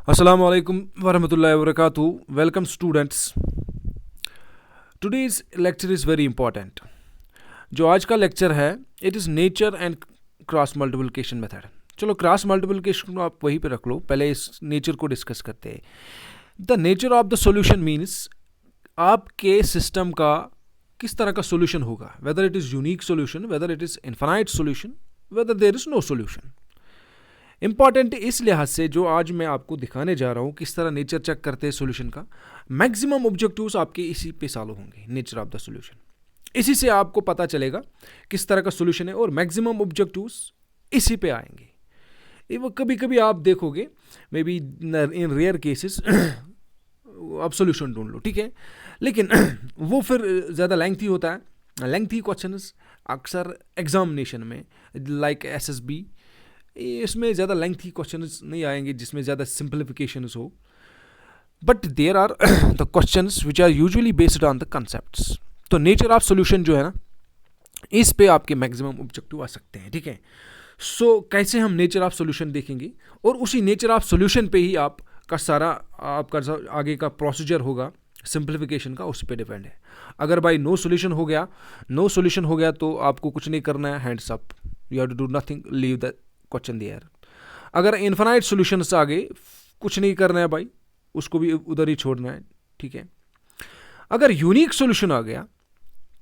Assalamu alaikum warahmatullahi wabarakatuh. Welcome students. Today's lecture is very important. जो आज का lecture है it is nature and cross multiplication method. चलो cross multiplication को आप वहीं पे रख लो, पहले इस नेचर को डिस्कस करते हैं. The nature of the solution means आपके सिस्टम का किस तरह का सॉल्यूशन होगा, whether it is unique solution, whether it is infinite solution, whether there is no solution. Important इस लिहाज से जो आज मैं आपको दिखाने जा रहा हूँ किस तरह नेचर चेक करते हैं सॉल्यूशन का. मैक्सिमम ऑब्जेक्टिव्स आपके इसी पे सॉल्व होंगे, नेचर ऑफ द सॉल्यूशन. इसी से आपको पता चलेगा किस तरह का सॉल्यूशन है और मैक्सिमम ऑब्जेक्टिव्स इसी पे आएंगे. ये वो कभी कभी आप देखोगे maybe in rare cases आप सॉल्यूशन ढूंढ लो, ठीक है, लेकिन वो फिर ज़्यादा लेंथी होता है. लेंथी क्वेश्चंस अक्सर एग्जामिनेशन में लाइक एसएसबी इसमें ज़्यादा लेंथी क्वेश्चंस नहीं आएंगे जिसमें ज़्यादा सिंप्लीफिकेशंस हो, but there are the questions which are usually based on the concepts. तो नेचर ऑफ सॉल्यूशन जो है ना, इस पे आपके मैक्सिमम ऑब्जेक्टिव आ सकते हैं, ठीक है. सो कैसे हम नेचर ऑफ सॉल्यूशन देखेंगे और उसी नेचर ऑफ सॉल्यूशन पे ही आपका सारा आपका आगे का प्रोसीजर होगा सिंप्लीफिकेशन का, उस पर डिपेंड है. अगर बाई नो सोल्यूशन हो गया तो आपको कुछ नहीं करना है, hands up, you have to do nothing, leave the question there. अगर इन्फिनाइट सॉल्यूशन से आगे कुछ नहीं करना है भाई, उसको भी उधर ही छोड़ना है, ठीक है. अगर यूनिक सॉल्यूशन आ गया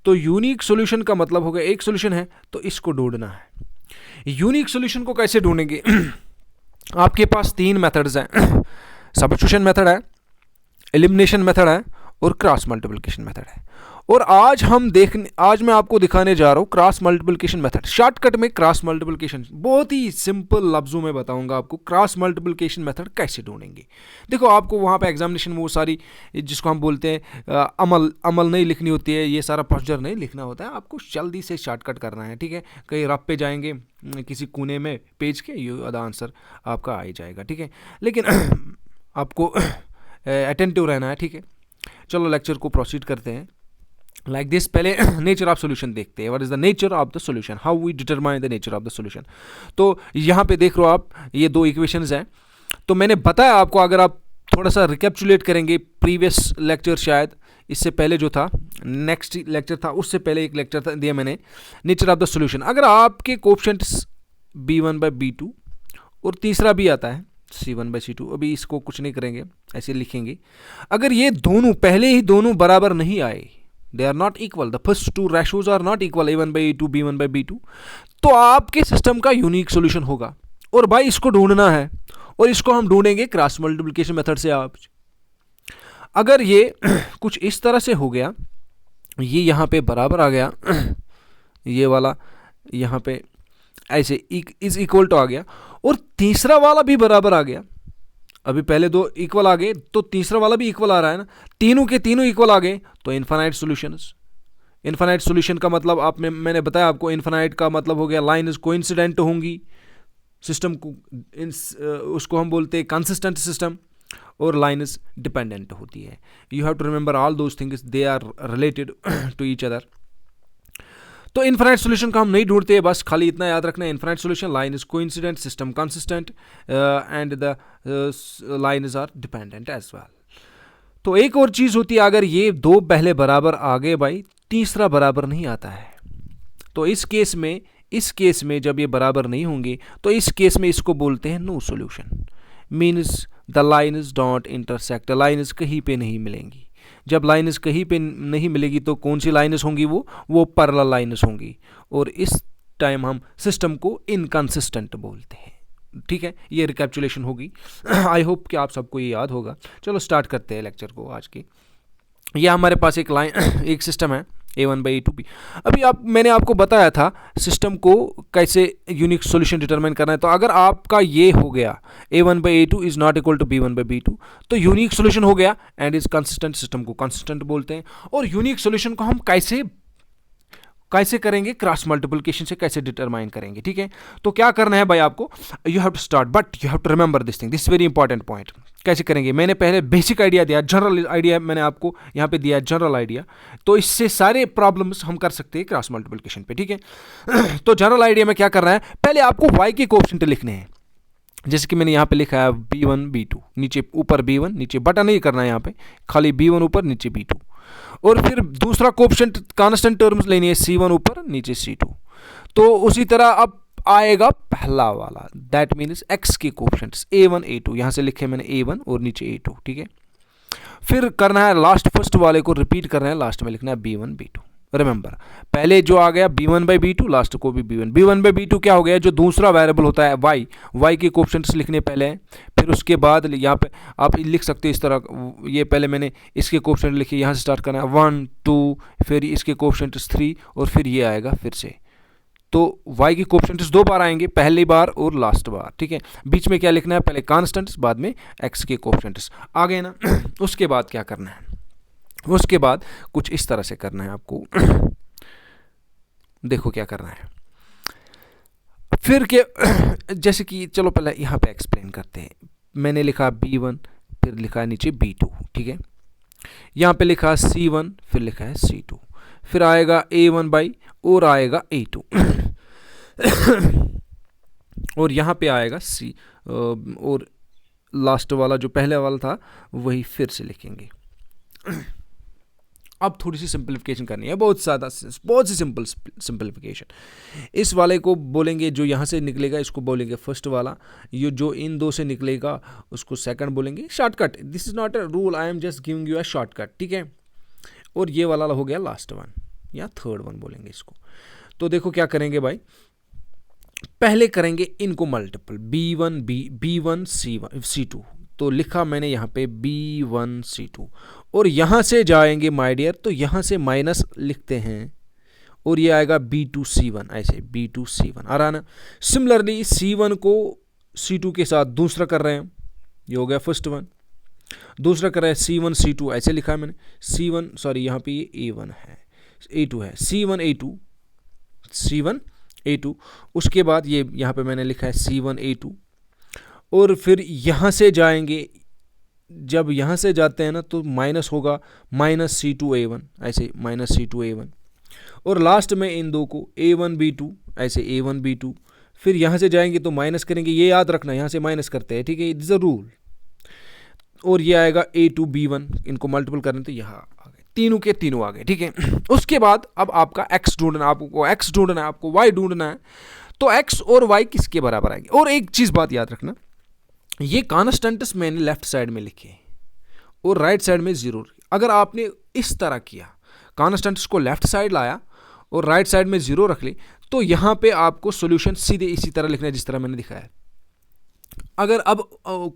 तो यूनिक सॉल्यूशन का मतलब होगा एक सॉल्यूशन है तो इसको ढूंढना है. यूनिक सॉल्यूशन को कैसे ढूंढेंगे? आपके पास तीन मेथड्स हैं, सब्स्टिट्यूशन मेथड है, एलिमिनेशन मेथड है और क्रॉस मल्टीप्लिकेशन मेथड है. और आज मैं आपको दिखाने जा रहा हूँ क्रॉस मल्टीप्लिकेशन मेथड. शॉर्टकट में क्रॉस मल्टीप्लिकेशन, बहुत ही सिंपल लफ्ज़ों में बताऊंगा आपको क्रॉस मल्टीप्लिकेशन मेथड कैसे ढूंढेंगे. देखो आपको वहाँ पे एग्जामिनेशन में वो सारी जिसको हम बोलते हैं अमल नहीं लिखनी होती है, ये सारा प्रोसीजर नहीं लिखना होता है, आपको जल्दी से शॉर्टकट करना है, ठीक है. कहीं रफ पे जाएंगे किसी कोने में पेज के, ये आधा आंसर आपका आ ही जाएगा, ठीक है. लेकिन आपको अटेंटिव रहना है, ठीक है. चलो लेक्चर को प्रोसीड करते हैं लाइक दिस. पहले नेचर ऑफ सॉल्यूशन देखते हैं. What is the nature of the solution, how we determine the nature of the solution. तो यहाँ पे देख रहे हो आप, ये दो इक्वेशंस हैं. तो मैंने बताया आपको, अगर आप थोड़ा सा रिकैप्चुलेट करेंगे प्रीवियस लेक्चर, शायद इससे पहले जो था नेक्स्ट लेक्चर था, उससे पहले एक लेक्चर था दिया मैंने नेचर ऑफ द सॉल्यूशन. अगर आपके कोएफिशिएंट्स b1/b2 और तीसरा भी आता है c1/c2, अभी इसको कुछ नहीं करेंगे, ऐसे लिखेंगे. अगर ये दोनों पहले ही दोनों बराबर नहीं आए, they are not equal, the first two ratios are not equal, a1/a2 b1/b2, तो आपके सिस्टम का यूनिक सॉल्यूशन होगा. और भाई इसको ढूंढना है और इसको हम ढूंढेंगे क्रॉस मल्टीप्लिकेशन मेथड से. आप अगर ये कुछ इस तरह से हो गया, ये यहाँ पे बराबर आ गया, ये वाला यहाँ पे ऐसे इज इक्वल टू आ गया, और तीसरा वाला भी बराबर आ गया. अभी पहले दो इक्वल आ गए तो तीसरा वाला भी इक्वल आ रहा है ना, तीनों के तीनों इक्वल आ गए तो इनफाइनाइट सॉल्यूशंस. इनफाइनाइट सॉल्यूशन का मतलब मैंने बताया आपको, इनफाइनाइट का मतलब हो गया लाइन इज कोइंसिडेंट होंगी सिस्टम को, उसको हम बोलते हैं कंसिस्टेंट सिस्टम, और लाइन इज डिपेंडेंट होती है. You have to remember all those things, they are related to each other. तो इनफाइनाइट सॉल्यूशन का हम नहीं ढूंढते हैं, बस खाली इतना याद रखना है, infinite solution, line is coincident, system consistent and the lines are dependent as well. तो एक और चीज़ होती है, अगर ये दो पहले बराबर आ गए भाई, तीसरा बराबर नहीं आता है, तो इस केस में जब ये बराबर नहीं होंगे तो इस केस में इसको बोलते हैं no solution. Means the lines don't intersect, lines कहीं पे नहीं मिलेंगी. जब लाइन्स कहीं पे नहीं मिलेगी तो कौन सी लाइन्स होंगी? वो पैरेलल लाइन्स होंगी, और इस टाइम हम सिस्टम को इनकंसिस्टेंट बोलते हैं, ठीक है. ये रिकैप्चुलेशन होगी. आई होप कि आप सबको ये याद होगा. चलो स्टार्ट करते हैं लेक्चर को आज की. ये हमारे पास एक सिस्टम है a1/a2b. अभी मैंने आपको बताया था सिस्टम को कैसे यूनिक सॉल्यूशन डिटरमाइन करना है. तो अगर आपका ये हो गया a1/a2 is not equal to b1/b2, तो यूनिक सॉल्यूशन हो गया एंड इज कंसिस्टेंट. सिस्टम को कंसिस्टेंट बोलते हैं. और यूनिक सॉल्यूशन को हम कैसे करेंगे? क्रॉस मल्टीप्लिकेशन से कैसे डिटरमाइन करेंगे, ठीक है. तो क्या करना है भाई आपको, you have to start, but you have to remember this thing, this very important point. कैसे करेंगे? मैंने पहले बेसिक आइडिया दिया, जनरल आइडिया मैंने आपको यहाँ पे दिया, जनरल आइडिया. तो इससे सारे प्रॉब्लम्स हम कर सकते हैं क्रॉस मल्टीप्लिकेशन पे, ठीक है. तो जनरल आइडिया में क्या करना है, पहले आपको y के कोएफिशिएंट लिखने हैं. जैसे कि मैंने यहाँ पे लिखा है B1 B2, नीचे ऊपर B1, नीचे बटा नहीं करना है यहाँ पे, खाली B1 ऊपर नीचे B2। और फिर दूसरा कोएफिशिएंट कांस्टेंट टर्म्स लेनी है, C1 ऊपर नीचे C2। तो उसी तरह अब आएगा पहला वाला, दैट मीन्स x के कोएफिशिएंट्स A1 A2, यहाँ से लिखे मैंने A1 और नीचे A2, ठीक है। फिर करना है लास्ट फर्स्ट वाले को रिपीट करना है, लास्ट में लिखना है B1 B2। रिमेंबर, पहले जो आ गया B1 बाई B2, लास्ट को भी B1 बाई B2 क्या हो गया, जो दूसरा वेरिएबल होता है y के कोएफिशिएंट्स लिखने पहले हैं, फिर उसके बाद यहाँ पे आप लिख सकते हैं इस तरह, ये पहले मैंने इसके कोएफिशिएंट लिखे, यहाँ से स्टार्ट करना है 1 2, फिर इसके कोएफिशिएंट्स 3, और फिर ये आएगा फिर से। तो y के कोएफिशिएंट्स 2 बार आएंगे, पहली बार और लास्ट बार, ठीक है। बीच में क्या लिखना है, पहले कांस्टेंट्स, बाद में x के कोएफिशिएंट्स आ गए ना। उसके बाद क्या करना है, उसके बाद कुछ इस तरह से करना है आपको। देखो क्या करना है फिर के, जैसे कि चलो पहले यहाँ पे एक्सप्लेन करते हैं। मैंने लिखा B1, फिर लिखा है नीचे B2, ठीक है। यहाँ पे लिखा C1, फिर लिखा है C2, फिर आएगा A1 बाई और आएगा A2। और यहाँ पे आएगा C, और लास्ट वाला जो पहले वाला था वही फिर से लिखेंगे। अब थोड़ी सी सिंपलीफिकेशन करनी है, बहुत सी सिंपल सिंपलीफिकेशन। इस वाले को बोलेंगे, जो यहाँ से निकलेगा इसको बोलेंगे फर्स्ट वाला, ये जो इन दो से निकलेगा उसको सेकंड बोलेंगे। Shortcut, this is not a rule, I am just giving you a shortcut, ठीक है। और ये वाला हो गया लास्ट वन या थर्ड वन बोलेंगे इसको। तो देखो क्या करेंगे भाई, पहले करेंगे इनको मल्टीपल, B1 C2, तो लिखा मैंने यहाँ पे B1 C2, और यहाँ से जाएंगे माय डियर, तो यहाँ से माइनस लिखते हैं, और ये आएगा B2 C1, ऐसे B2 C1 आ रहा ना। सिमिलरली C1 को C2 के साथ दूसरा कर रहे हैं, ये हो गया फर्स्ट वन। दूसरा कर रहे हैं C1 C2, ऐसे लिखा है मैंने, C1 सॉरी यहाँ पे ये A1 है, A2 है, C1 A2। उसके बाद ये यहाँ पे मैंने लिखा है C1 A2, और फिर यहाँ से जाएंगे, जब यहाँ से जाते हैं ना तो माइनस होगा माइनस C2 A1, ऐसे माइनस C2 A1, और लास्ट में इन दो को A1 B2, ऐसे A1 B2। फिर यहाँ से जाएंगे तो माइनस करेंगे, ये याद रखना यहाँ से माइनस करते हैं, ठीक है, इट इज़ अ रूल। और ये आएगा A2 B1, इनको मल्टीपल करने तो यहाँ आ गए, तीनों के तीनों आ गए, ठीक है। उसके बाद अब आपका x ढूंढना, आपको x ढूंढना है, आपको y ढूंढना है। तो x और y किसके बराबर आएंगे। और एक चीज़ बात याद रखना, ये कॉन्स्टेंट्स मैंने लेफ्ट साइड में लिखे और राइट साइड में जीरो। अगर आपने इस तरह किया, कॉन्स्टेंट्स को लेफ्ट साइड लाया और राइट साइड में जीरो रख ली, तो यहाँ पे आपको सॉल्यूशन सीधे इसी तरह लिखना है जिस तरह मैंने दिखाया है। अगर अब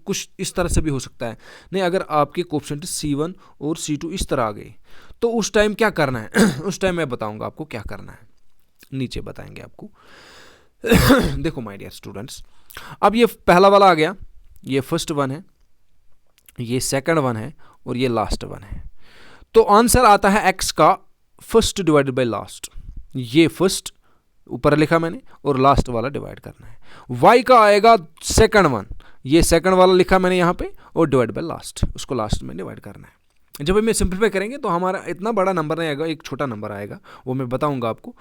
कुछ इस तरह से भी हो सकता है, नहीं अगर आपके कोएफिशिएंट C1 और C2 इस तरह आ गए, तो उस टाइम क्या करना है उस टाइम मैं बताऊंगा आपको क्या करना है, नीचे बताएंगे आपको। देखो माय डियर स्टूडेंट्स, अब ये पहला वाला आ गया, ये फर्स्ट वन है, ये सेकंड वन है, और ये लास्ट वन है। तो आंसर आता है x का फर्स्ट डिवाइडेड बाय लास्ट, ये फर्स्ट ऊपर लिखा मैंने, और लास्ट वाला डिवाइड करना है। y का आएगा सेकंड वन, ये सेकंड वाला लिखा मैंने यहाँ पे, और डिवाइड बाय लास्ट, उसको लास्ट में डिवाइड करना है। जब हमें सिंप्लीफाई करेंगे तो हमारा इतना बड़ा नंबर नहीं आएगा, एक छोटा नंबर आएगा, वो मैं बताऊंगा आपको।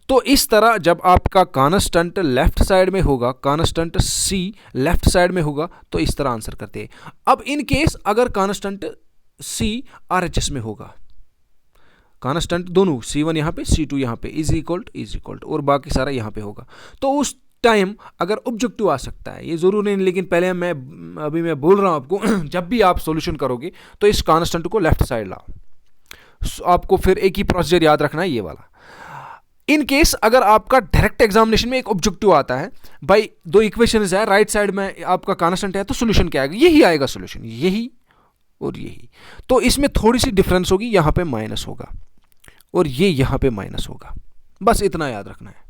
तो इस तरह जब आपका कांस्टेंट लेफ्ट साइड में होगा, कांस्टेंट C लेफ्ट साइड में होगा, तो इस तरह आंसर करते हैं। अब इन केस अगर कांस्टेंट C RHS में होगा, कांस्टेंट दोनों C1 यहाँ पे C2 यहाँ पे इज इक्वल और बाकी सारा यहाँ पे होगा, तो उस टाइम अगर ऑब्जेक्टिव आ सकता है, ये जरूर नहीं, लेकिन पहले अभी मैं बोल रहा हूँ आपको, जब भी आप सॉल्यूशन करोगे तो इस कांस्टेंट को लेफ्ट साइड लाओ। आपको फिर एक ही प्रोसीजर याद रखना है, ये वाला। इन केस अगर आपका डायरेक्ट एग्जामिनेशन में एक ऑब्जेक्टिव आता है, भाई दो इक्वेशंस है, राइट साइड में आपका कांस्टेंट है, तो सॉल्यूशन क्या आएगा, यही आएगा सॉल्यूशन, यही और यही। तो इसमें थोड़ी सी डिफरेंस होगी, यहाँ पे माइनस होगा और ये यहाँ पे माइनस होगा, बस इतना याद रखना है।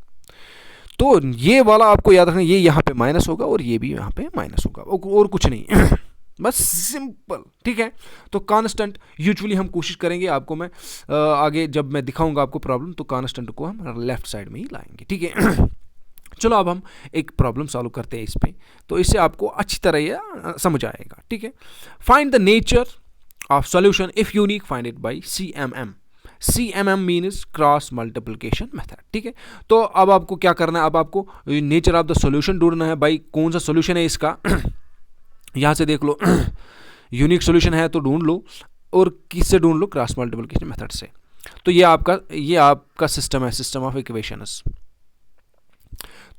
तो ये वाला आपको याद रखना, ये यहाँ पे माइनस होगा और ये भी यहाँ पे माइनस होगा, और कुछ नहीं। बस सिंपल, ठीक है। तो कांस्टेंट यूजुअली हम कोशिश करेंगे, आपको मैं आगे जब मैं दिखाऊंगा आपको प्रॉब्लम, तो कांस्टेंट को हम लेफ्ट साइड में ही लाएंगे, ठीक है। चलो अब हम एक प्रॉब्लम सॉल्व करते हैं इस पे, तो इससे आपको अच्छी तरह ये समझ आएगा, ठीक है। Find the nature of solution if unique, find it by CMM। CMM means cross multiplication method, ठीक है। तो अब आपको क्या करना है, अब आपको नेचर ऑफ द सॉल्यूशन ढूंढना है। भाई कौन सा सॉल्यूशन है इसका यहाँ से देख लो यूनिक सॉल्यूशन है तो ढूंढ लो, और किससे ढूंढ लो, क्रॉस मल्टीप्लिकेशन मेथड से। तो ये आपका सिस्टम है, सिस्टम ऑफ इक्वेशंस।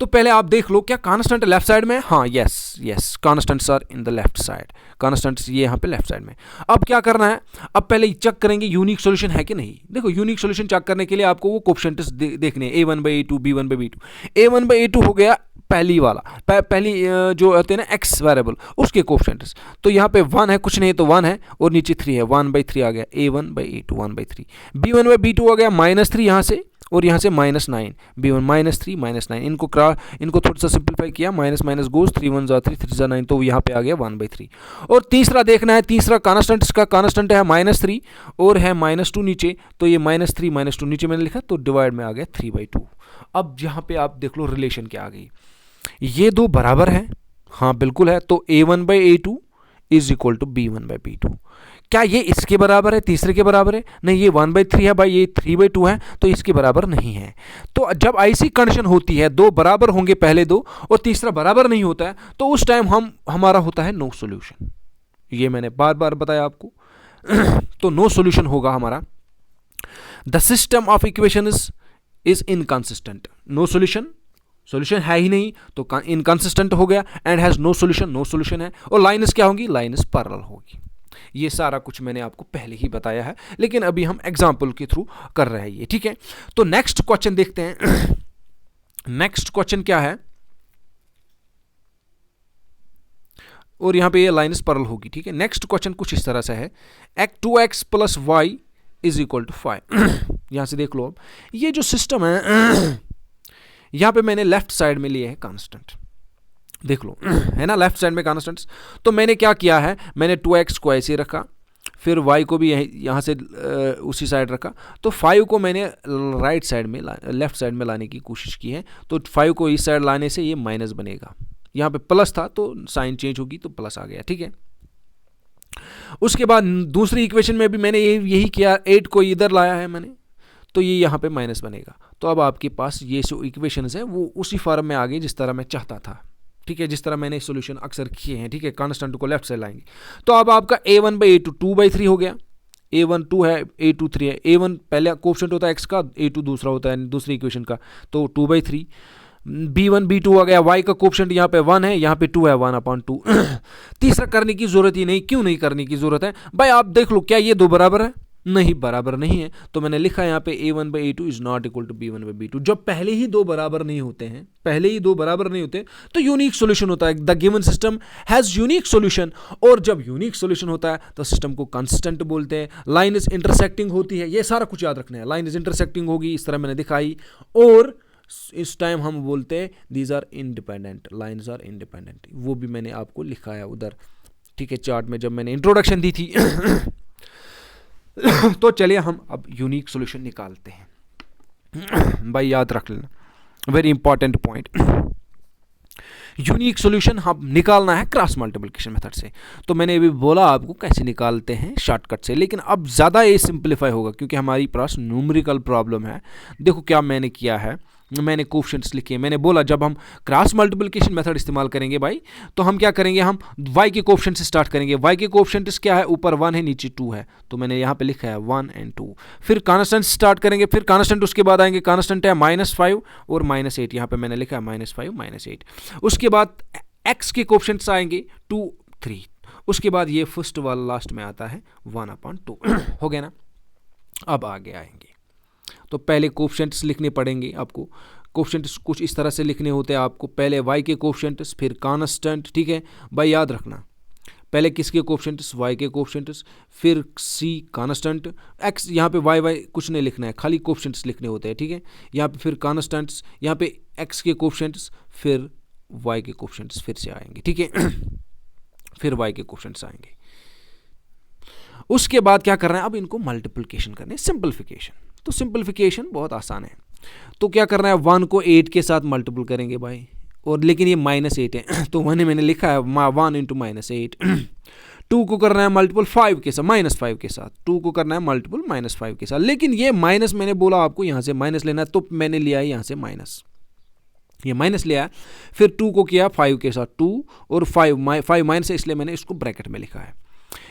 तो पहले आप देख लो क्या कांस्टेंट लेफ्ट साइड में, हाँ yes constants are in the left side, constants ये यहाँ पे लेफ्ट साइड में। अब क्या करना है, अब पहले चेक करेंगे यूनिक सॉल्यूशन है कि नहीं। देखो यूनिक सॉल्यूशन चेक करने के लिए आपको वो कोएफिशिएंट्स देखने हैं, a1/a2 b1/b2। a1/a2 हो गया पहली वाला, पहली जो होते हैं ना एक्स वेरिएबल, उसके कोएफिशिएंट्स। तो यहाँ पे 1 है, कुछ नहीं तो 1 है, और नीचे 3 है, 1/3 आ गया, a1/a2 1/3। b1/b2 आ गया -3 यहाँ से, और यहाँ से -9, b1 -3 -9। इनको थोड़ा सा सिंप्लीफाई किया, माइनस माइनस गोज, 3 1 जा 3 3 जा 9, तो यहाँ पे आ गया 1/3। और तीसरा देखना है, तीसरा कांस्टेंट का कांस्टेंट है -3 और है -2 नीचे, तो ये -3 -2 नीचे मैंने लिखा, तो डिवाइड में आ गया 3/2। अब यहाँ पे आप देख लो रिलेशन क्या आ गई, ये दो बराबर है, हाँ बिल्कुल है, तो a1/a2 is equal to b1/b2। क्या ये इसके बराबर है, तीसरे के बराबर है? नहीं, ये 1/3 है भाई, ये 3/2 है, तो इसके बराबर नहीं है। तो जब ऐसी कंडीशन होती है, दो बराबर होंगे पहले दो और तीसरा बराबर नहीं होता है, तो उस टाइम हमारा होता है नो सॉल्यूशन। ये मैंने बार बार बताया आपको तो नो सॉल्यूशन होगा हमारा। The system of equation is inconsistent, no solution, solution है ही नहीं तो इनकंसिस्टेंट हो गया, and has no solution, no solution है। और लाइन्स क्या होंगी, लाइन्स पैरेलल होगी। ये सारा कुछ मैंने आपको पहले ही बताया है, लेकिन अभी हम एग्जांपल के थ्रू कर रहे हैं ये, ठीक है। तो नेक्स्ट क्वेश्चन देखते हैं नेक्स्ट क्वेश्चन क्या है, और यहां पे ये लाइन्स पैरेलल होगी, ठीक है। नेक्स्ट क्वेश्चन कुछ इस तरह से है, 2x + y = 5। यहां से देख लो, अब ये जो सिस्टम है यहां पे मैंने लेफ्ट साइड में लिए है कांस्टेंट, देख लो है ना, लेफ्ट साइड में कांस्टेंट्स। तो मैंने क्या किया है, मैंने 2x को ऐसे रखा, फिर y को भी यहाँ से उसी साइड रखा, तो 5 को मैंने राइट साइड में लेफ्ट साइड में लाने की कोशिश की है। तो 5 को इस साइड लाने से ये माइनस बनेगा, यहाँ पे प्लस था तो साइन चेंज होगी तो प्लस आ गया, ठीक है। उसके बाद दूसरी इक्वेशन में भी मैंने यही किया, 8 को इधर लाया है मैंने, तो ये यहाँ पे माइनस बनेगा। तो अब आपके पास ये जो इक्वेशंस है वो उसी फॉर्म में आ गई जिस तरह मैं चाहता था, ठीक है, जिस तरह मैंने सॉल्यूशन अक्सर किए हैं, ठीक है। कांस्टेंट को लेफ्ट से लाएंगे, तो अब आपका a1/a2 2/3 हो गया, a1 2 है, a2 3 है। a1 पहले कोएफिशिएंट होता है x का, a2 दूसरा होता है दूसरी इक्वेशन का, तो 2/3। b1 b2 आ गया, y का कोएफिशिएंट यहाँ पे 1 है, यहाँ पे 2 है, 1/2। तीसरा करने की जरूरत ही नहीं, क्यों नहीं करने की जरूरत है भाई, आप देख लो क्या ये दो बराबर है, नहीं बराबर नहीं है, तो मैंने लिखा यहाँ पे a1/a2 is not equal to b1/b2। जब पहले ही दो बराबर नहीं होते हैं, पहले ही दो बराबर नहीं होते, तो यूनिक सॉल्यूशन होता है, the given system has unique solution. और जब यूनिक सॉल्यूशन होता है तो सिस्टम को कंसिस्टेंट बोलते हैं। लाइन इज इंटरसेक्टिंग होती है, ये सारा कुछ याद रखना है, लाइन इज इंटरसेक्टिंग होगी, इस तरह मैंने दिखाई। और इस टाइम हम बोलते हैं these are independent, lines are independent, वो भी मैंने आपको लिखाया उधर, ठीक है, चार्ट में जब मैंने इंट्रोडक्शन दी थी। तो चलिए हम अब यूनिक सॉल्यूशन निकालते हैं। भाई याद रख लेना, very important point. Unique solution हम निकालना है क्रॉस मल्टीप्लिकेशन मेथड से। तो मैंने अभी बोला आपको कैसे निकालते हैं शॉर्टकट से, लेकिन अब ज़्यादा ये सिंप्लीफाई होगा क्योंकि हमारी पास न्यूमेरिकल प्रॉब्लम है। देखो क्या मैंने किया है, मैंने कोएफिशिएंट्स लिखे। मैंने बोला जब हम क्रॉस मल्टीप्लिकेशन मेथड इस्तेमाल करेंगे भाई, तो हम क्या करेंगे, हम y के कोएफिशिएंट से स्टार्ट करेंगे। y के कोएफिशिएंट्स क्या है, ऊपर 1 है नीचे 2 है, तो मैंने यहाँ पे लिखा है 1 और 2। फिर कांस्टेंट स्टार्ट करेंगे, फिर कांस्टेंट उसके बाद आएंगे, कांस्टेंट है -5 और -8, यहाँ पे मैंने लिखा है -5 -8। उसके बाद x के कोएफिशिएंट्स आएंगे 2 3, उसके बाद ये फर्स्ट वाला लास्ट में आता है 1/2। हो गया ना। अब आगे आएंगे तो पहले कोएफिशिएंट्स लिखने पड़ेंगे आपको। कोएफिशिएंट्स कुछ इस तरह से लिखने होते हैं आपको, पहले y के कोएफिशिएंट्स फिर कांस्टेंट, ठीक है भाई, याद रखना। पहले किसके कोएफिशिएंट्स, y के कोएफिशिएंट्स, फिर c कांस्टेंट, x यहाँ पे y कुछ नहीं लिखना है, खाली कोएफिशिएंट्स लिखने होते हैं, ठीक है। यहाँ पे फिर कांस्टेंट्स, यहाँ पे x के कोएफिशिएंट्स, फिर y के कोएफिशिएंट्स फिर से आएंगे, ठीक है। फिर y के कोएफिशिएंट्स आएंगे। उसके बाद क्या करना है, अब इनको मल्टीप्लिकेशन करना है, सिंपलीफिकेशन। तो सिंपलीफिकेशन बहुत आसान है। तो क्या करना है, 1 को 8 के साथ मल्टीपल करेंगे भाई, और लेकिन ये -8 है तो मैंने लिखा है 1 × -8। 2 को करना है मल्टीपल 5 के साथ, -5 के साथ, 2 को करना है मल्टीपल -5 के साथ। लेकिन ये माइनस मैंने बोला आपको यहाँ से माइनस लेना है, तो मैंने लिया है यहाँ से माइनस, ये माइनस लिया है, फिर 2 को किया 5 के साथ, 2 और 5 माइनस है, इसलिए मैंने इसको ब्रैकेट में लिखा है।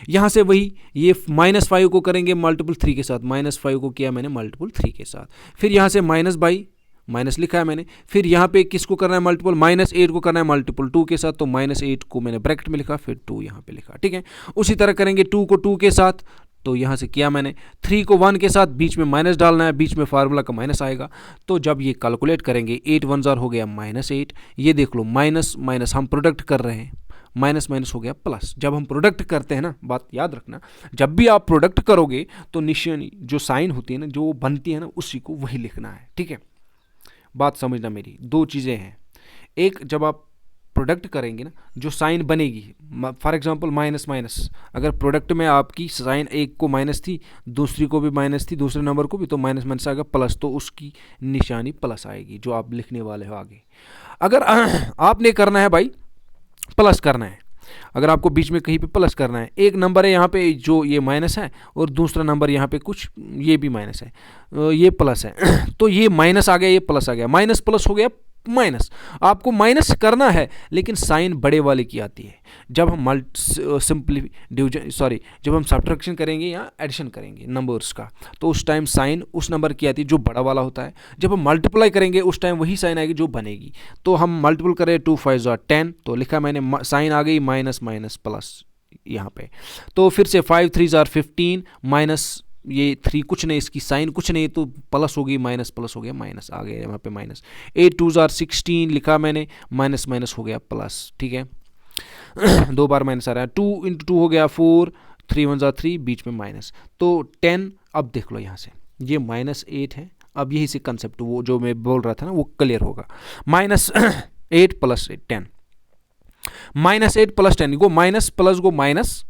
यहाँ से वही ये -5 को करेंगे मल्टीपल 3 के साथ, -5 को किया मैंने मल्टीपल 3 के साथ, फिर यहाँ से माइनस बाई माइनस लिखा है मैंने, फिर यहाँ पे किसको करना है मल्टीपल, -8 को करना है मल्टीपल 2 के साथ, तो -8 को मैंने ब्रैकेट में लिखा, फिर 2 यहाँ पे लिखा, ठीक है। उसी तरह करेंगे 2 को 2 के साथ, तो यहाँ से किया मैंने, 3 को 1 के साथ, बीच में माइनस डालना है, बीच में फार्मूला का माइनस आएगा, तो जब ये कैलकुलेट करेंगे 8 1 जार हो गया -8, ये देख लो माइनस माइनस हम प्रोडक्ट कर रहे हैं, माइनस माइनस हो गया प्लस। जब हम प्रोडक्ट करते हैं ना, बात याद रखना, जब भी आप प्रोडक्ट करोगे तो निशानी जो साइन होती है ना, जो बनती है ना, उसी को वही लिखना है, ठीक है। बात समझना मेरी, दो चीज़ें हैं, एक जब आप प्रोडक्ट करेंगे ना, जो साइन बनेगी, फॉर एग्जांपल माइनस माइनस, अगर प्रोडक्ट में आपकी साइन एक को माइनस थी, दूसरी को भी माइनस थी, दूसरे नंबर को भी, तो माइनस माइनस आएगा प्लस, तो उसकी निशानी प्लस आएगी जो आप लिखने वाले हो आगे। अगर आपने करना है भाई प्लस करना है, अगर आपको बीच में कहीं पे प्लस करना है, एक नंबर है यहाँ पे जो ये माइनस है और दूसरा नंबर यहाँ पे कुछ ये भी माइनस है, ये प्लस है, तो ये माइनस आ गया, ये प्लस आ गया, माइनस प्लस हो गया माइनस। आपको माइनस करना है, लेकिन साइन बड़े वाले की आती है जब हम जब हम सब्ट्रैक्शन करेंगे या एडिशन करेंगे नंबर्स का, तो उस टाइम साइन उस नंबर की आती है जो बड़ा वाला होता है। जब हम मल्टीप्लाई करेंगे उस टाइम वही साइन आएगी जो बनेगी। तो हम मल्टीपल करें 2 5 10, तो लिखा मैंने साइन आ गई माइनस माइनस प्लस यहाँ पे। तो फिर से 5 3 15 माइनस ये 3 कुछ नहीं, इसकी साइन कुछ नहीं, तो प्लस हो गई माइनस, प्लस हो गया माइनस, आ गया यहाँ पे माइनस। 8 2 16 लिखा मैंने, माइनस माइनस हो गया प्लस, ठीक है। 2 बार माइनस आ रहा है, 2 × 2 हो गया 4, 3 1 3, बीच में माइनस, तो 10। अब देख लो यहाँ से ये -8 है, अब यही से कंसेप्ट वो जो मैं बोल रहा था ना वो क्लियर होगा। -8 + 10, -8 + 10 गो माइनस प्लस गो माइनस,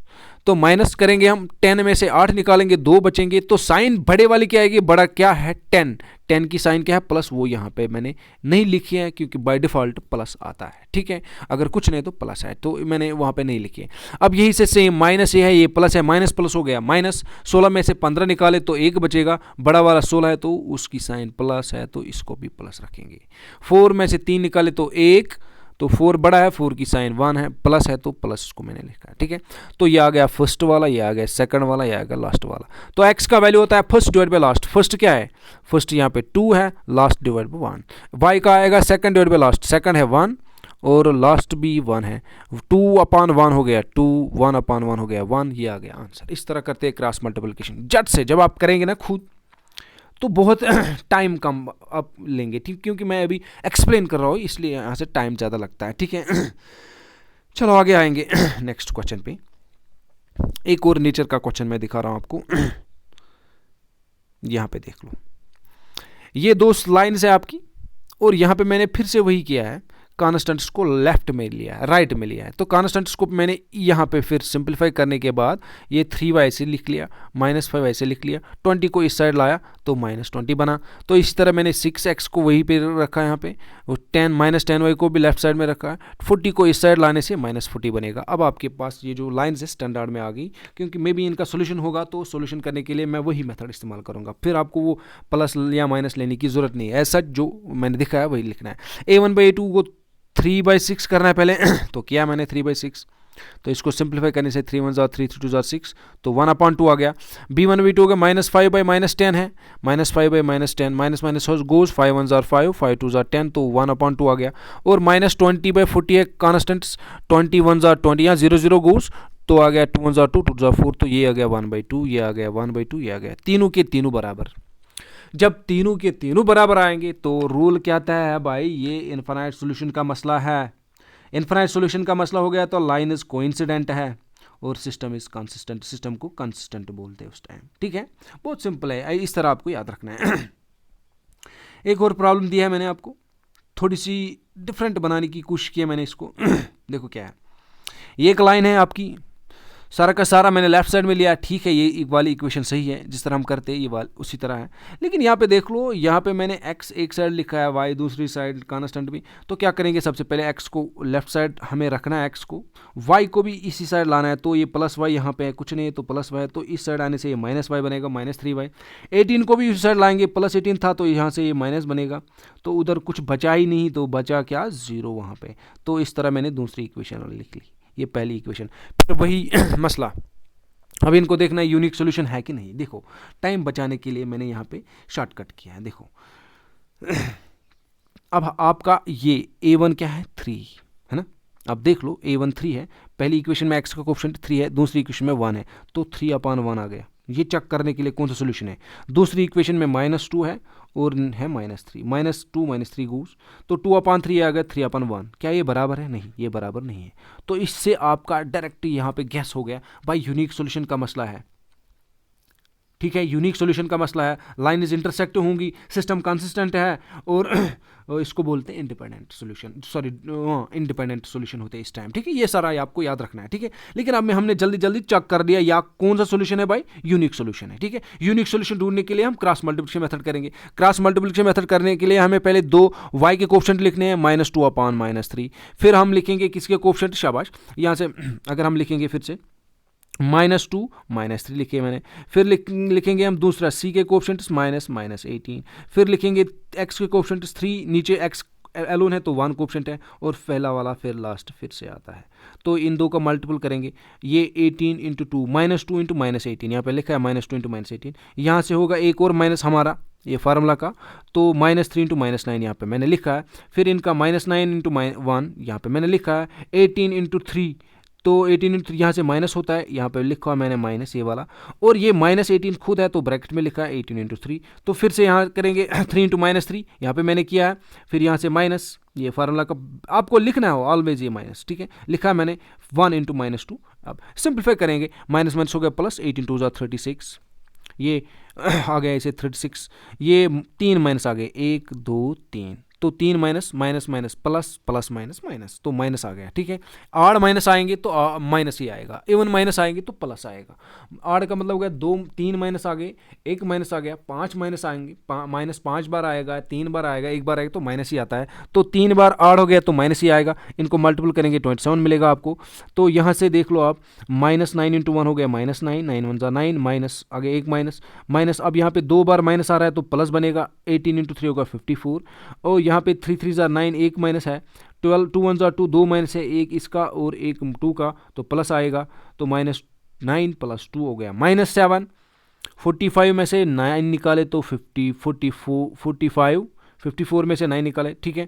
तो माइनस करेंगे हम, 10 में से 8 निकालेंगे, 2 बचेंगे, तो साइन बड़े वाली क्या आएगी, बड़ा क्या है 10, 10 की साइन क्या है प्लस, वो यहाँ पे मैंने नहीं लिखी है क्योंकि बाय डिफ़ॉल्ट प्लस आता है, ठीक है। अगर कुछ नहीं तो प्लस है, तो मैंने वहाँ पे नहीं लिखी है। अब यही से सेम माइनस ये है, ये प्लस है, माइनस प्लस हो गया माइनस, 16 में से 15 निकाले तो 1 बचेगा, बड़ा वाला 16 है तो उसकी साइन प्लस है, तो इसको भी प्लस रखेंगे। 4 में से 3 निकाले तो 1, तो 4 बड़ा है, 4 की साइन 1 है, प्लस है तो प्लस इसको मैंने लिखा है, ठीक है। तो ये आ गया फर्स्ट वाला, ये आ गया सेकंड वाला, ये आ गया लास्ट वाला। तो x का वैल्यू होता है first divide by last. First क्या है, फर्स्ट यहाँ पे 2 है, लास्ट डिवाइड बाय 1। y का आएगा second divide by last, second है 1 और लास्ट भी 1 है, 2/1 हो गया 2, 1/1 हो गया 1, ये आ गया आंसर। इस तरह करते हैं क्रॉस मल्टीप्लिकेशन झट से। जब आप करेंगे ना खुद तो बहुत टाइम कम आप लेंगे, ठीक, क्योंकि मैं अभी एक्सप्लेन कर रहा हूँ इसलिए यहाँ से टाइम ज़्यादा लगता है, ठीक है। चलो आगे आएंगे नेक्स्ट क्वेश्चन पे। एक और नेचर का क्वेश्चन मैं दिखा रहा हूँ आपको। यहाँ पे देख लो, ये 2 लाइन्स है आपकी, और यहाँ पे मैंने फिर से वही किया है, कॉन्स्टेंट्स को लेफ्ट में लिया है, राइट में लिया है। तो कॉन्स्टेंट्स को मैंने यहाँ पे फिर सिंपलीफाई करने के बाद ये 3y ऐसे लिख लिया, -5 ऐसे लिख लिया, 20 को इस साइड लाया तो -20 बना। तो इसी तरह मैंने 6x को वहीं पे रखा है यहाँ पे, और 10 को भी लेफ्ट साइड में रखा है, 40 को इस साइड लाने से -40 बनेगा। अब आपके पास ये जो लाइन्स है स्टैंडर्ड में आ गई, क्योंकि मे बी इनका सोल्यूशन होगा, तो सोल्यूशन करने के लिए मैं वही मेथड इस्तेमाल करूँगा, फिर आपको वो प्लस या माइनस लेने की ज़रूरत नहीं है। ऐसा जो मैंने दिखाया वही लिखना है। a1/a2 को 3/6 करना है पहले, तो किया मैंने 3/6, तो इसको सिंप्लीफाई करने से 3 1 3 3 2 6, तो 1/2 आ गया। b1/b2 हो गया -5/-10 है, -5/-10, माइनस माइनस गोज 5 1 5, 5 2 10, तो 1/2 आ गया। और -20/40 है कॉन्स्टेंट्स, 20 1 20, यहाँ 0 0 गोज, तो आ गया 2 1 2 2 4, तो ये आ गया 1/2, ये आ गया 1/2, ये आ गया, तीनों के तीनों बराबर। जब तीनों के तीनों बराबर आएंगे तो रूल क्या आता है भाई, ये इनफाइनाइट सॉल्यूशन का मसला है। इनफाइनाइट सॉल्यूशन का मसला हो गया तो लाइन इज कोइंसिडेंट है और सिस्टम इज कंसिस्टेंट, सिस्टम को कंसिस्टेंट बोलते हैं उस टाइम, ठीक है। बहुत सिंपल है, इस तरह आपको याद रखना है। एक और प्रॉब्लम दिया है मैंने आपको, थोड़ी सी डिफरेंट बनाने की कोशिश की है मैंने इसको। देखो क्या है, ये एक लाइन है आपकी सारा का सारा मैंने लेफ्ट साइड में लिया, ठीक है, ये वाली इक्वेशन सही है, जिस तरह हम करते हैं ये वाली उसी तरह है। लेकिन यहाँ पे देख लो, यहाँ पे मैंने x एक साइड लिखा है, y दूसरी साइड कांस्टेंट भी। तो क्या करेंगे, सबसे पहले x को लेफ्ट साइड हमें रखना है, x को, y को भी इसी साइड लाना है। तो ये प्लस y यहाँ पे है, कुछ नहीं है तो प्लस y है, तो इस साइड आने से ये माइनस y बनेगा, -3y। 18 को भी इस साइड लाएंगे, +18 था तो यहाँ से ये माइनस बनेगा, तो उधर कुछ बचा ही नहीं, तो बचा क्या, 0 वहाँ पे। तो इस तरह मैंने दूसरी इक्वेशन लिख ली, ये पहली इक्वेशन। फिर वही मसला, अब इनको देखना है यूनिक सोल्यूशन है कि नहीं। देखो टाइम बचाने के लिए मैंने यहाँ पे शॉर्टकट किया है। देखो अब आपका ये a1 क्या है, 3 है ना। अब देख लो a1 3 है, पहली इक्वेशन में x का कोफिशिएंट 3 है, दूसरी इक्वेशन में 1 है, तो 3/1 आ गया। ये चेक करने के लिए कौन सा सोल्यूशन है। दूसरी इक्वेशन में -2 है और है -3, -2 -3 गूस, तो 2/3 आ गया, 3/1। क्या ये बराबर है, नहीं, ये बराबर नहीं है। तो इससे आपका डायरेक्ट यहाँ पे गैस हो गया भाई यूनिक सोल्यूशन का मसला है। ठीक है, यूनिक सॉल्यूशन का मसला है, लाइन इज इंटरसेक्ट होंगी, सिस्टम कंसिस्टेंट है, और इसको बोलते हैं independent solution, sorry independent solution होते हैं इस टाइम। ठीक है, ये सारा आपको याद रखना है। ठीक है, लेकिन अब हमने जल्दी जल्दी चेक कर दिया या कौन सा सॉल्यूशन है भाई, यूनिक सॉल्यूशन है। ठीक है, यूनिक सॉल्यूशन ढूंढने के लिए हम क्रॉस मल्टीप्लिकेशन मेथड करेंगे। क्रॉस मल्टीप्लिकेशन मेथड करने के लिए हमें पहले दो y के कोफिशिएंट लिखने हैं, -2/-3। फिर हम लिखेंगे किसके कोफिशिएंट, शाबाश, यहाँ से अगर हम लिखेंगे फिर से -2 -3 लिखे मैंने। फिर लिखेंगे हम दूसरा c के कोफिशिएंट्स -18। फिर लिखेंगे x के कोफिशिएंट्स 3, नीचे x एलोन है तो 1 कोफिशिएंट है, और पहला वाला फिर लास्ट फिर से आता है। तो इन दो का मल्टीपल करेंगे, ये 18 × 2, -2 × -18, यहाँ पे लिखा है -2 × -18। यहाँ से होगा एक और माइनस हमारा ये फार्मूला का, तो -3 × -9 यहाँ पे मैंने लिखा है। फिर इनका -9 × 1 यहाँ पे मैंने लिखा है, 18 × 3, तो 18 × 3 यहाँ से माइनस होता है, यहाँ पे लिखा है मैंने माइनस ये वाला, और ये -18 खुद है तो ब्रैकेट में लिखा है 18 × 3। तो फिर से यहाँ करेंगे 3 × -3, यहाँ पे मैंने किया है, फिर यहाँ से माइनस, ये फार्मूला का आपको लिखना है ऑलवेज ये माइनस। ठीक है, लिखा है मैंने 1 × -2। अब सिंप्लीफाई करेंगे, माइनस माइनस हो गया प्लस, 18 × 2 = 36, ये आ गया इसे 36, ये 3 माइनस आ गए, 1 2 3, तो 3 minus minus minus plus, plus minus minus, तो माइनस आ गया। ठीक है, आड़ माइनस आएंगे तो माइनस ही आएगा, इवन माइनस आएंगे तो प्लस आएगा। आड़ का मतलब हो गया 2 3 माइनस आ गए, 1 माइनस आ गया, 5 माइनस आएंगे, माइनस 5 बार आएगा, 3 बार आएगा, 1 बार आएगा तो माइनस ही आता है, तो 3 बार आड़ हो गया तो माइनस ही आएगा। इनको मल्टीपल करेंगे 27 मिलेगा आपको। तो यहाँ से देख लो आप, -9 × 1 हो गया -9, 9 1 9, माइनस आगे 1 माइनस माइनस, अब यहाँ पे 2 बार माइनस आ रहा है तो प्लस बनेगा, 18 × 3 होगा 54, और यहाँ पे 3 3 = 9, 1 माइनस है, 12 2 1 = 2, 2 माइनस है, 1 इसका और 1 2 का, तो प्लस आएगा, तो -9 + 2 हो गया -7। 45 में से 9 निकाले तो 54 में से 9 निकाले। ठीक है,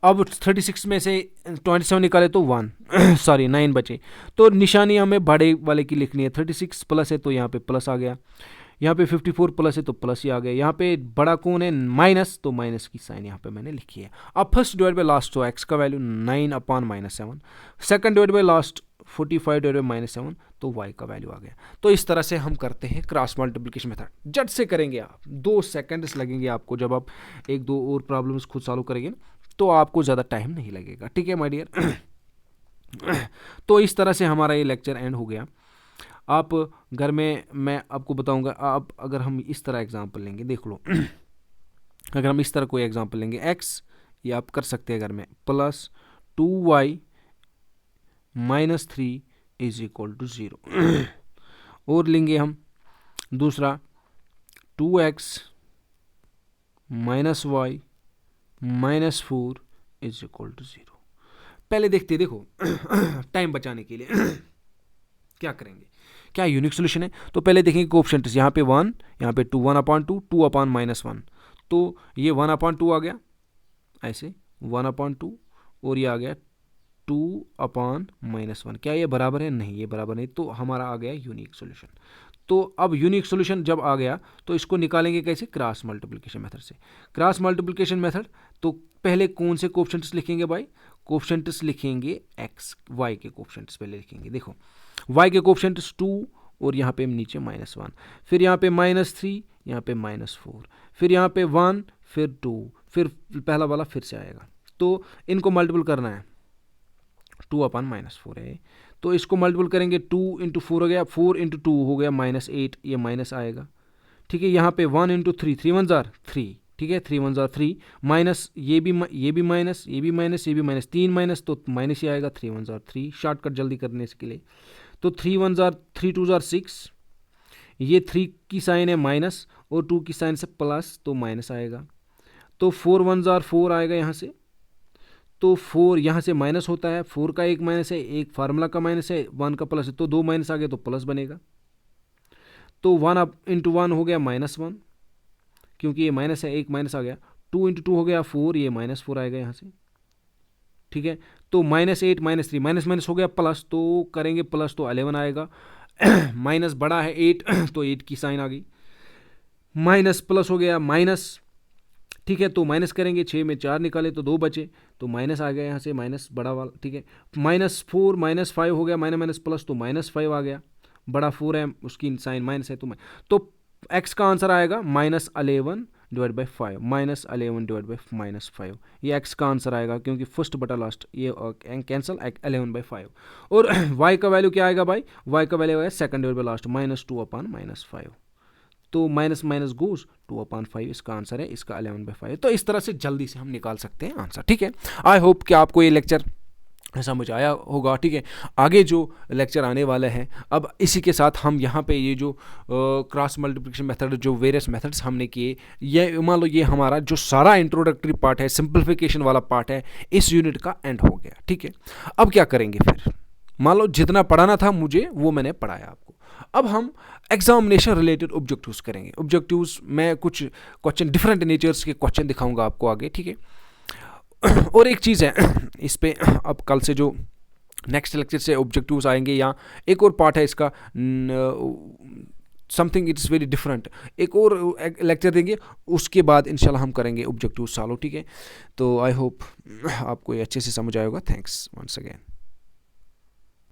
अब 36 में से 27 निकाले तो 1 सॉरी 9 बचे, तो निशानी हमें बड़े वाले की लिखनी है। 36 प्लस है तो यहाँ पे प्लस आ गया, यहाँ पे 54 प्लस है तो प्लस ही आ गया, यहाँ पे बड़ा कौन है माइनस, तो माइनस की साइन यहाँ पे मैंने लिखी है। अब फर्स्ट डिवाइड बाय लास्ट, तो x का value 9/-7, second divide by last 45 divide by -7, तो y का वैल्यू आ गया। तो इस तरह से हम करते हैं क्रॉस मल्टीप्लिकेशन मेथड। जट से करेंगे आप, 2 सेकंड्स लगेंगे आपको, जब आप 1-2 और प्रॉब्लम्स खुद सॉल्व करेंगे तो आपको ज़्यादा टाइम नहीं लगेगा। ठीक है माय डियर। तो इस तरह से हमारा ये लेक्चर एंड हो गया। आप घर में मैं आपको बताऊंगा, आप अगर हम इस तरह एग्जांपल लेंगे, देख लो अगर हम इस तरह कोई एग्जांपल लेंगे, x ये आप कर सकते हैं घर में, +2y - 3 = 0 और लेंगे हम दूसरा 2x - y - 4 = 0। पहले देखते, देखो टाइम बचाने के लिए क्या करेंगे, क्या यूनिक सोल्यूशन है। तो पहले देखेंगे कोएफिशिएंट्स, यहाँ पे 1, यहाँ पे 2, 1/2, 2/-1, तो ये 1/2 आ गया, ऐसे 1/2, और ये आ गया 2/-1। क्या ये बराबर है, नहीं ये बराबर नहीं, तो हमारा आ गया यूनिक सोल्यूशन। तो अब यूनिक सोल्यूशन जब आ गया तो इसको निकालेंगे कैसे, क्रॉस मल्टीप्लिकेशन मेथड से। क्रॉस मल्टीप्लिकेशन मेथड, तो पहले कौन से कोएफिशिएंट्स लिखेंगे भाई, कोएफिशिएंट्स लिखेंगे x y के कोएफिशिएंट्स पहले लिखेंगे। देखो y के कोएफिशिएंट्स 2 और यहाँ पे नीचे -1, फिर यहाँ पे -3, यहाँ पे -4, फिर यहाँ पे 1, फिर 2, फिर पहला वाला फिर से आएगा। तो इनको मल्टीपल करना है, 2/-4 है, तो इसको मल्टीपल करेंगे, 2 इंटू 4 हो गया, 4 इंटू 2 हो गया -8, ये माइनस आएगा, ठीक है। यहाँ पे 1 इंटू 3, 3 1 जार 3, ठीक है, 3 1 जार 3, माइनस ये भी माइनस, ये भी माइनस, ये भी माइनस, 3 माइनस तो माइनस ही आएगा, 3 1 जार 3, शॉर्टकट जल्दी करने के लिए। तो 3 1 जार 3 2 जार 6, ये 3 की साइन है माइनस और 2 की साइन से प्लस, तो माइनस आएगा। तो 4 1 जार 4 आएगा यहाँ से, तो 4 यहाँ से माइनस होता है, 4 का एक माइनस है, एक फार्मूला का माइनस है, 1 का प्लस है, तो 2 माइनस आ गया तो प्लस बनेगा। तो 1 अप इंटू 1 हो गया -1, क्योंकि ये माइनस है, एक माइनस आ गया। 2 इंटू 2 हो गया 4, ये -4 आएगा यहाँ से, ठीक है। तो -8 -3 माइनस माइनस हो गया प्लस, तो करेंगे प्लस तो 11 आएगा। माइनस बड़ा है 8, तो 8 की साइन आ गई, माइनस प्लस हो गया माइनस, ठीक है। तो माइनस करेंगे, 6 में 4 निकाले तो 2 बचे, तो माइनस आ गया यहाँ से, माइनस बड़ा वाला, ठीक है। -4 -5 हो गया, माइनस माइनस प्लस, तो -5 आ गया, बड़ा 4 है, उसकी साइन माइनस है, तो x का आंसर आएगा -11 डिवाइड बाई 5, -11 डिवाइड बाई -5, ये x का आंसर आएगा, क्योंकि फर्स्ट बटा लास्ट ये कैंसिल, 11/5। और y का वैल्यू क्या आएगा भाई, y का वैल्यू आएगा सेकंड डिवाइड बाई लास्ट, -2/-5, तो माइनस माइनस गोज 2/5, इसका आंसर है, इसका 11/5। तो इस तरह से जल्दी से हम निकाल सकते हैं आंसर, ठीक है। आई होप कि आपको ये लेक्चर समझ आया होगा, ठीक है। आगे जो लेक्चर आने वाला है, अब इसी के साथ हम यहाँ पे ये जो क्रॉस मल्टीप्लिकेशन मेथड, जो वेरियस मेथड्स हमने किए, ये मान लो ये हमारा जो सारा इंट्रोडक्टरी पार्ट है, सिंप्लीफिकेशन वाला पार्ट है, इस यूनिट का एंड हो गया, ठीक है। अब क्या करेंगे फिर, मान लो जितना पढ़ाना था मुझे वो मैंने पढ़ाया आपको, अब हम एग्जामिनेशन रिलेटेड ऑब्जेक्टिव्स करेंगे। ऑब्जेक्टिव्स में कुछ क्वेश्चन, डिफरेंट नेचर्स के क्वेश्चन दिखाऊंगा आपको आगे, ठीक है। और एक चीज़ है इस पे, अब कल से जो नेक्स्ट लेक्चर से ऑब्जेक्टिव्स आएंगे, या एक और पार्ट है इसका, समथिंग इट्स वेरी डिफरेंट, एक और लेक्चर देंगे, उसके बाद इंशाल्लाह हम करेंगे ऑब्जेक्टिव सॉल्व, ठीक है। तो आई होप आपको ये अच्छे से समझ आएगा। Thanks once again.